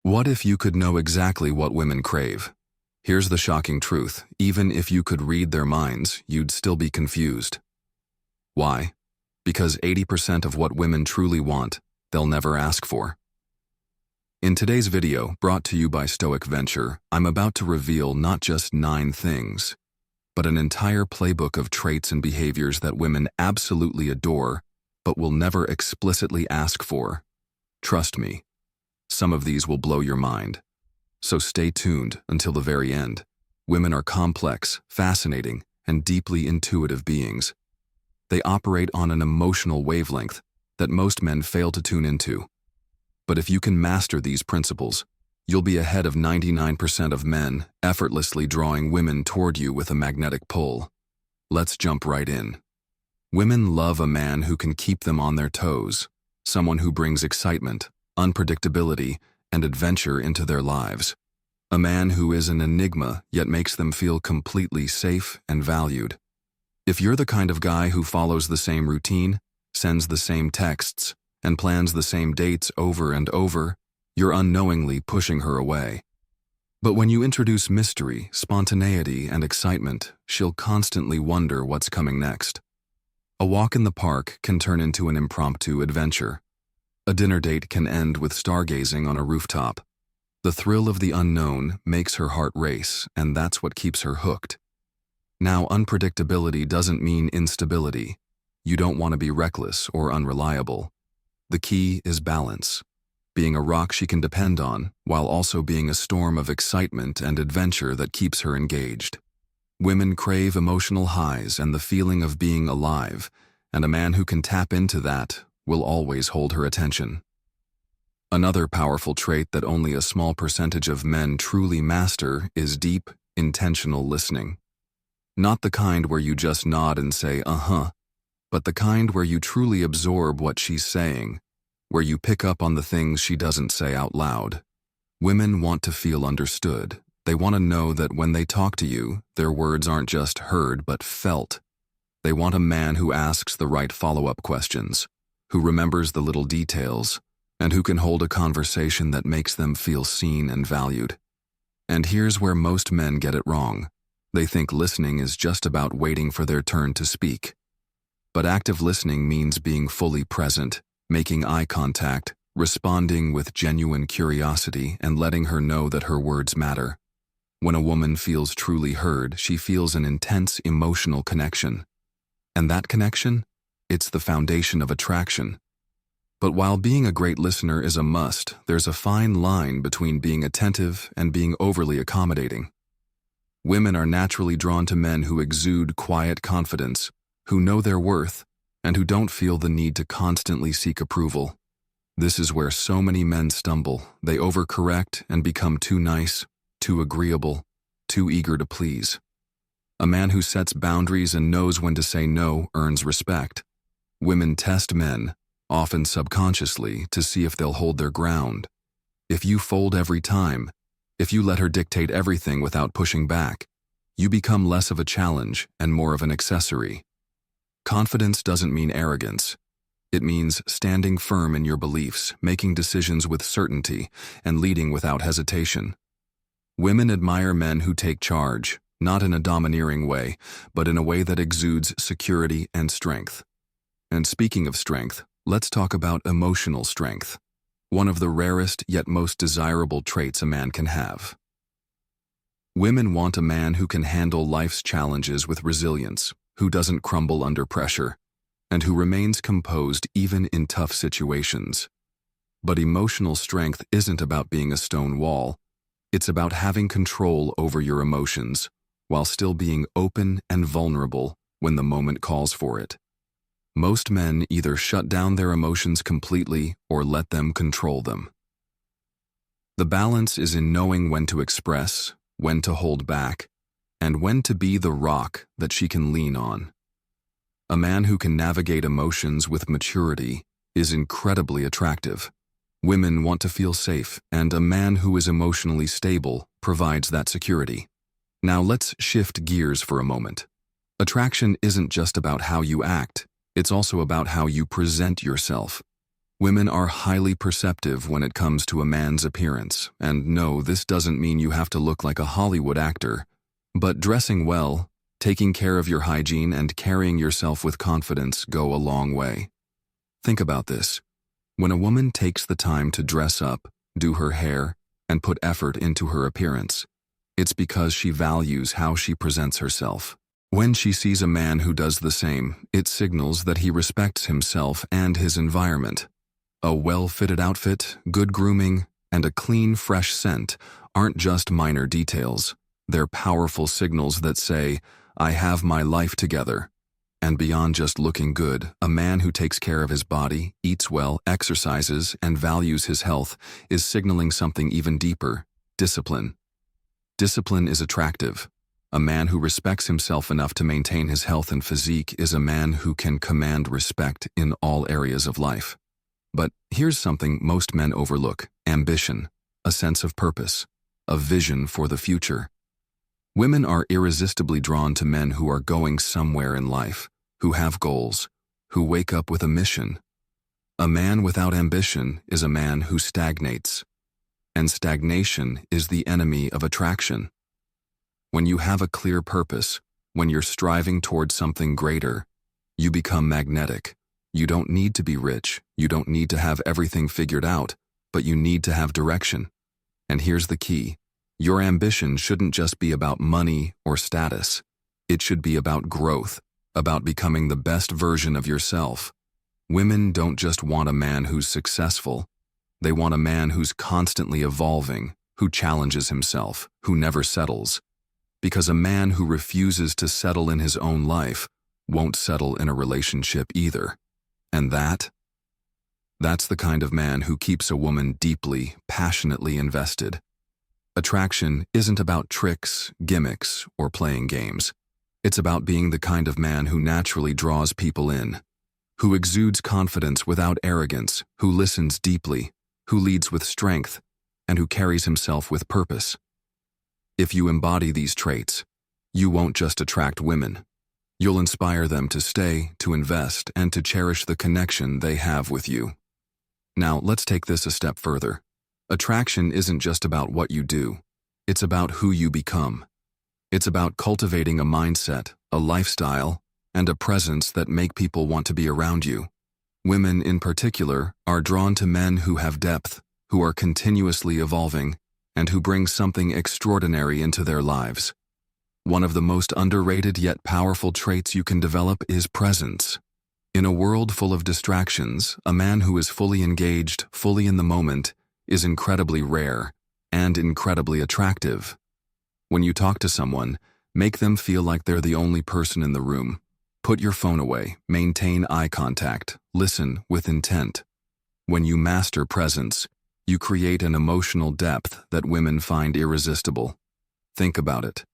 What if you could know exactly what women crave? Here's the shocking truth. Even if you could read their minds, you'd still be confused. Why? Because 80% of what women truly want, they'll never ask for. In today's video, brought to you by Stoic Venture, I'm about to reveal not just 9 things, but an entire playbook of traits and behaviors that women absolutely adore, but will never explicitly ask for. Trust me, some of these will blow your mind. So stay tuned until the very end. Women are complex, fascinating, and deeply intuitive beings. They operate on an emotional wavelength that most men fail to tune into. But if you can master these principles, you'll be ahead of 99% of men, effortlessly drawing women toward you with a magnetic pull. Let's jump right in. Women love a man who can keep them on their toes, someone who brings excitement, unpredictability, and adventure into their lives. A man who is an enigma yet makes them feel completely safe and valued. If you're the kind of guy who follows the same routine, sends the same texts, and plans the same dates over and over, you're unknowingly pushing her away. But when you introduce mystery, spontaneity, and excitement, she'll constantly wonder what's coming next. A walk in the park can turn into an impromptu adventure. A dinner date can end with stargazing on a rooftop. The thrill of the unknown makes her heart race, and that's what keeps her hooked. Now, unpredictability doesn't mean instability. You don't want to be reckless or unreliable. The key is balance, being a rock she can depend on, while also being a storm of excitement and adventure that keeps her engaged. Women crave emotional highs and the feeling of being alive, and a man who can tap into that will always hold her attention. Another powerful trait that only a small percentage of men truly master is deep, intentional listening. Not the kind where you just nod and say, uh-huh, but the kind where you truly absorb what she's saying, where you pick up on the things she doesn't say out loud. Women want to feel understood. They want to know that when they talk to you, their words aren't just heard but felt. They want a man who asks the right follow-up questions, who remembers the little details, and who can hold a conversation that makes them feel seen and valued. And here's where most men get it wrong. They think listening is just about waiting for their turn to speak. But active listening means being fully present, making eye contact, responding with genuine curiosity, and letting her know that her words matter. When a woman feels truly heard, she feels an intense emotional connection. And that connection? It's the foundation of attraction. But while being a great listener is a must, there's a fine line between being attentive and being overly accommodating. Women are naturally drawn to men who exude quiet confidence, who know their worth, and who don't feel the need to constantly seek approval. This is where so many men stumble. They overcorrect and become too nice, too agreeable, too eager to please. A man who sets boundaries and knows when to say no earns respect. Women test men, often subconsciously, to see if they'll hold their ground. If you fold every time, if you let her dictate everything without pushing back, you become less of a challenge and more of an accessory. Confidence doesn't mean arrogance. It means standing firm in your beliefs, making decisions with certainty, and leading without hesitation. Women admire men who take charge, not in a domineering way, but in a way that exudes security and strength. And speaking of strength, let's talk about emotional strength, one of the rarest yet most desirable traits a man can have. Women want a man who can handle life's challenges with resilience, who doesn't crumble under pressure, and who remains composed even in tough situations. But emotional strength isn't about being a stone wall. It's about having control over your emotions, while still being open and vulnerable when the moment calls for it. Most men either shut down their emotions completely or let them control them. The balance is in knowing when to express, when to hold back, and when to be the rock that she can lean on. A man who can navigate emotions with maturity is incredibly attractive. Women want to feel safe, and a man who is emotionally stable provides that security. Now let's shift gears for a moment. Attraction isn't just about how you act, it's also about how you present yourself. Women are highly perceptive when it comes to a man's appearance, and no, this doesn't mean you have to look like a Hollywood actor. But dressing well, taking care of your hygiene, and carrying yourself with confidence go a long way. Think about this. When a woman takes the time to dress up, do her hair, and put effort into her appearance, it's because she values how she presents herself. When she sees a man who does the same, it signals that he respects himself and his environment. A well-fitted outfit, good grooming, and a clean, fresh scent aren't just minor details. They're powerful signals that say, "I have my life together." And beyond just looking good, a man who takes care of his body, eats well, exercises, and values his health is signaling something even deeper: discipline. Discipline is attractive. A man who respects himself enough to maintain his health and physique is a man who can command respect in all areas of life. But here's something most men overlook: ambition, a sense of purpose, a vision for the future. Women are irresistibly drawn to men who are going somewhere in life, who have goals, who wake up with a mission. A man without ambition is a man who stagnates, and stagnation is the enemy of attraction. When you have a clear purpose, when you're striving towards something greater, you become magnetic. You don't need to be rich, you don't need to have everything figured out, but you need to have direction. And here's the key: your ambition shouldn't just be about money or status. It should be about growth, about becoming the best version of yourself. Women don't just want a man who's successful. They want a man who's constantly evolving, who challenges himself, who never settles. Because a man who refuses to settle in his own life won't settle in a relationship either. And that's the kind of man who keeps a woman deeply, passionately invested. Attraction isn't about tricks, gimmicks, or playing games. It's about being the kind of man who naturally draws people in, who exudes confidence without arrogance, who listens deeply, who leads with strength, and who carries himself with purpose. If you embody these traits, you won't just attract women. You'll inspire them to stay, to invest, and to cherish the connection they have with you. Now, let's take this a step further. Attraction isn't just about what you do. It's about who you become. It's about cultivating a mindset, a lifestyle, and a presence that make people want to be around you. Women, in particular, are drawn to men who have depth, who are continuously evolving, and who bring something extraordinary into their lives. One of the most underrated yet powerful traits you can develop is presence. In a world full of distractions, a man who is fully engaged, fully in the moment, is incredibly rare and incredibly attractive. When you talk to someone, make them feel like they're the only person in the room. Put your phone away, maintain eye contact, listen with intent. When you master presence, you create an emotional depth that women find irresistible. Think about it.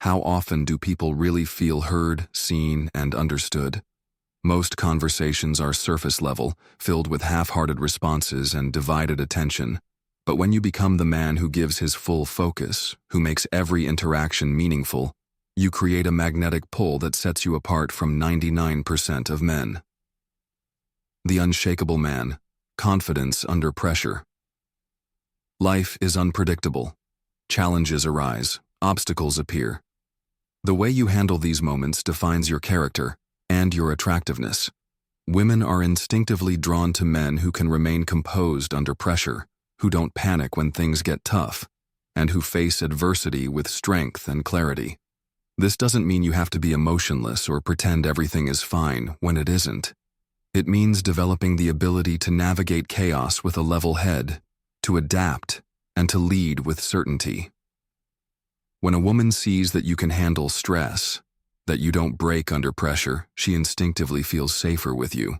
How often do people really feel heard, seen, and understood? Most conversations are surface level, filled with half-hearted responses and divided attention. But when you become the man who gives his full focus, who makes every interaction meaningful, you create a magnetic pull that sets you apart from 99% of men. The unshakable man, confidence under pressure. Life is unpredictable. Challenges arise, obstacles appear. The way you handle these moments defines your character and your attractiveness. Women are instinctively drawn to men who can remain composed under pressure, who don't panic when things get tough, and who face adversity with strength and clarity. This doesn't mean you have to be emotionless or pretend everything is fine when it isn't. It means developing the ability to navigate chaos with a level head, to adapt, and to lead with certainty. When a woman sees that you can handle stress, that you don't break under pressure, she instinctively feels safer with you.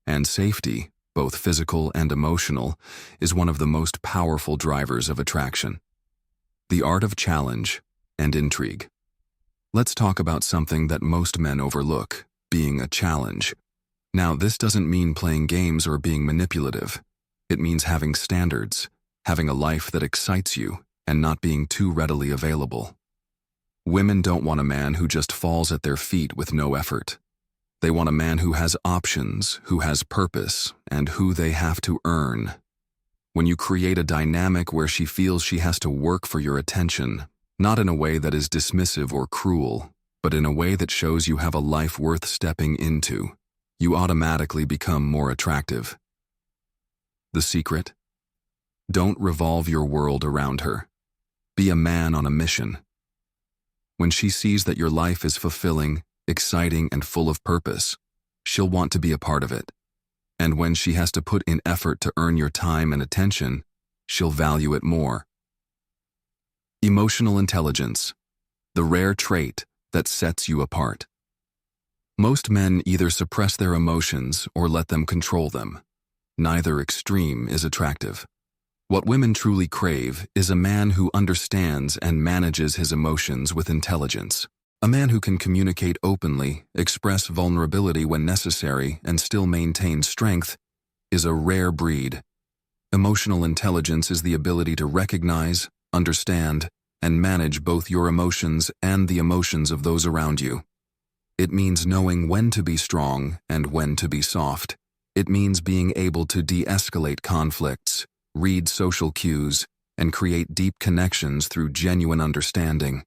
And safety, both physical and emotional, is one of the most powerful drivers of attraction. The art of challenge and intrigue. Let's talk about something that most men overlook: being a challenge. Now, this doesn't mean playing games or being manipulative. It means having standards, having a life that excites you, and not being too readily available. Women don't want a man who just falls at their feet with no effort. They want a man who has options, who has purpose, and who they have to earn. When you create a dynamic where she feels she has to work for your attention, not in a way that is dismissive or cruel, but in a way that shows you have a life worth stepping into, you automatically become more attractive. The secret? Don't revolve your world around her. Be a man on a mission. When she sees that your life is fulfilling, exciting, and full of purpose, she'll want to be a part of it. And when she has to put in effort to earn your time and attention, she'll value it more. Emotional intelligence, the rare trait that sets you apart. Most men either suppress their emotions or let them control them. Neither extreme is attractive. What women truly crave is a man who understands and manages his emotions with intelligence. A man who can communicate openly, express vulnerability when necessary, and still maintain strength is a rare breed. Emotional intelligence is the ability to recognize, understand, and manage both your emotions and the emotions of those around you. It means knowing when to be strong and when to be soft. It means being able to de-escalate conflicts, read social cues, and create deep connections through genuine understanding.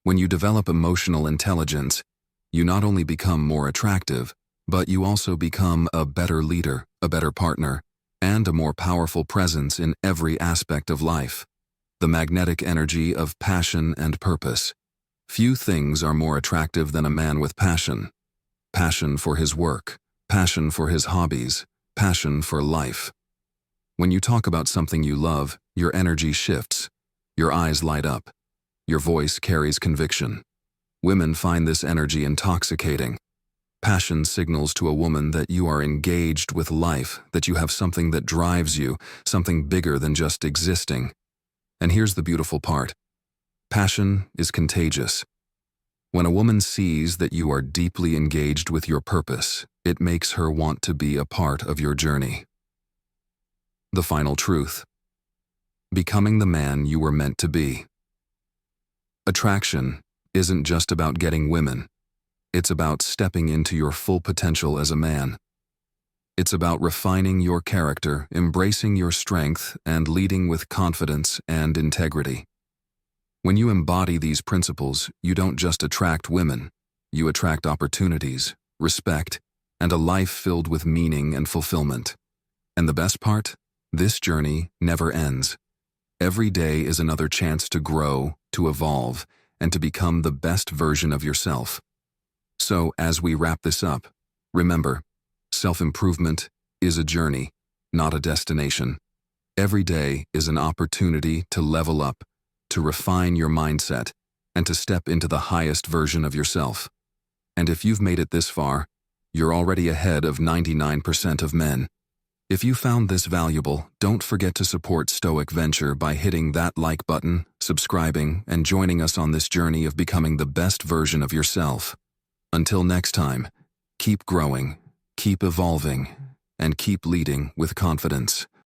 When you develop emotional intelligence, you not only become more attractive, but you also become a better leader, a better partner, and a more powerful presence in every aspect of life. The magnetic energy of passion and purpose. Few things are more attractive than a man with passion. Passion for his work, passion for his hobbies, passion for life. When you talk about something you love, your energy shifts. Your eyes light up. Your voice carries conviction. Women find this energy intoxicating. Passion signals to a woman that you are engaged with life, that you have something that drives you, something bigger than just existing. And here's the beautiful part. Passion is contagious. When a woman sees that you are deeply engaged with your purpose, it makes her want to be a part of your journey. The final truth. Becoming the man you were meant to be. Attraction isn't just about getting women. It's about stepping into your full potential as a man. It's about refining your character, embracing your strength, and leading with confidence and integrity. When you embody these principles, you don't just attract women. You attract opportunities, respect, and a life filled with meaning and fulfillment. And the best part? This journey never ends. Every day is another chance to grow, to evolve, and to become the best version of yourself. So, as we wrap this up, remember, self-improvement is a journey, not a destination. Every day is an opportunity to level up, to refine your mindset, and to step into the highest version of yourself. And if you've made it this far, you're already ahead of 99% of men. If you found this valuable, don't forget to support Stoic Venture by hitting that like button, subscribing, and joining us on this journey of becoming the best version of yourself. Until next time, keep growing, keep evolving, and keep leading with confidence.